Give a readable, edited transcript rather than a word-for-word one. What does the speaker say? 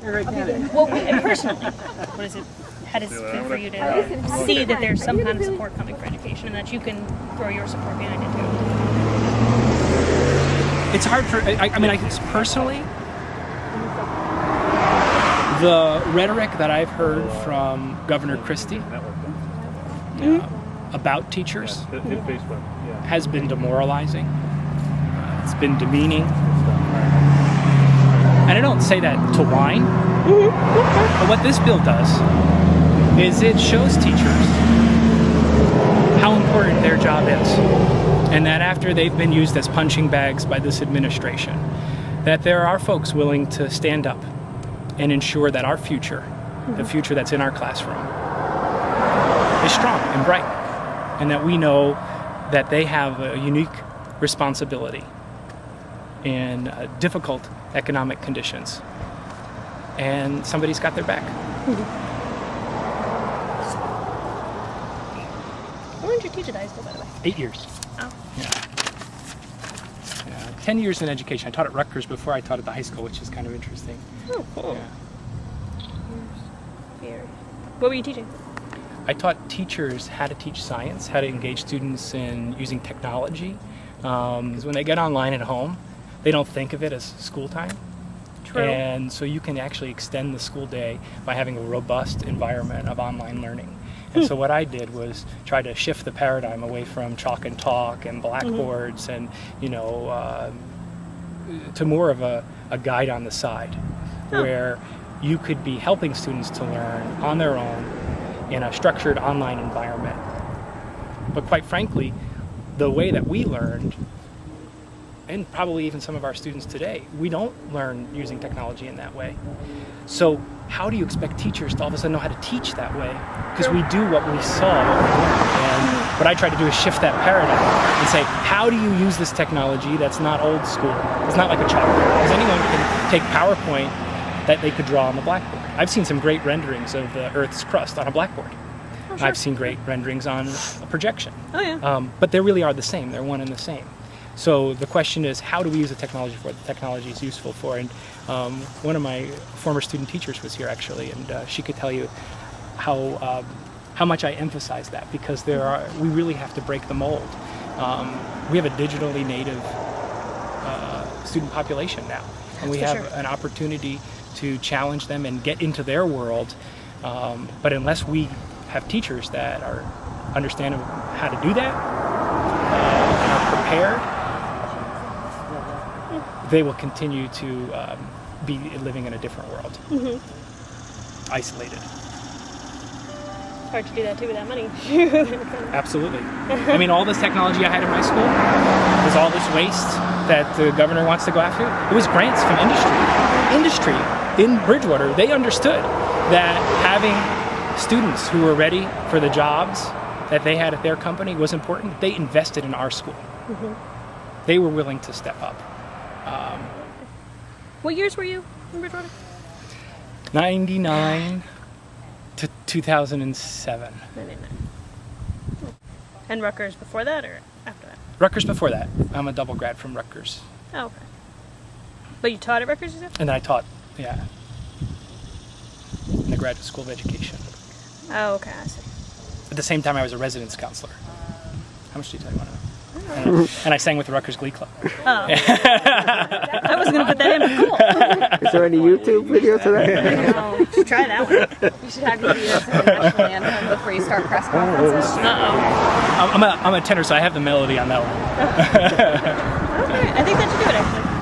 Well, personally, what is it? How does it feel for you to see that there's some kind of support coming for education and that you can throw your support behind it too? It's hard for, I mean, personally, the rhetoric that I've heard from Governor Christie about teachers has been demoralizing. It's been demeaning. And I don't say that to whine, but what this bill does is it shows teachers how important their job is, and that after they've been used as punching bags by this administration, that there are folks willing to stand up and ensure that our future, the future that's in our classroom, is strong and bright, and that we know that they have a unique responsibility in difficult economic conditions, and somebody's got their back. How long did you teach at high school, by the way? 8 years. Oh. Yeah. 10 years in education. I taught at Rutgers before I taught at the high school, which is kind of interesting. Oh, cool. Yeah. What were you teaching? I taught teachers how to teach science, how to engage students in using technology. Because when they get online at home, they don't think of it as school time. True. And so you can actually extend the school day by having a robust environment of online learning. And so what I did was try to shift the paradigm away from chalk and talk and blackboards and, to more of a guide on the side where you could be helping students to learn on their own in a structured online environment. But quite frankly, the way that we learned, and probably even some of our students today, we don't learn using technology in that way. So how do you expect teachers to all of a sudden know how to teach that way? Because we do what we saw. And what I try to do is shift that paradigm and say, how do you use this technology that's not old school? It's not like a chalkboard. Because anyone can take PowerPoint that they could draw on the blackboard. I've seen some great renderings of the Earth's crust on a blackboard. Oh, sure. I've seen great renderings on a projection. Oh, yeah. But they really are the same. They're one and the same. So the question is, how do we use the technology for what the technology is useful for? And one of my former student teachers was here actually, and she could tell you how much I emphasize that, because we really have to break the mold. We have a digitally native student population now, and we have an opportunity to challenge them and get into their world. But unless we have teachers that understand how to do that and are prepared, they will continue to be living in a different world, isolated. Hard to do that too without money. Absolutely. I mean, all this technology I had in my school was all this waste that the governor wants to go after. It was grants from industry in Bridgewater. They understood that having students who were ready for the jobs that they had at their company was important. They invested in our school. They were willing to step up. What years were you in Bridgewater? 99 to 2007. 99. And Rutgers before that or after that? Rutgers before that. I'm a double grad from Rutgers. Oh, okay. But you taught at Rutgers, you said? And then I taught, in the Graduate School of Education. Oh, okay, I see. At the same time, I was a residence counselor. How much detail do you want to know? And I sang with the Rutgers Glee Club. Oh. I was going to put that in, but cool. Is there any YouTube video to that? No, you should try that one. You should have your videos in the national anthem before you start press conferences. Uh-oh. I'm a tenor, so I have the melody on that one. Okay, I think that should do it, actually.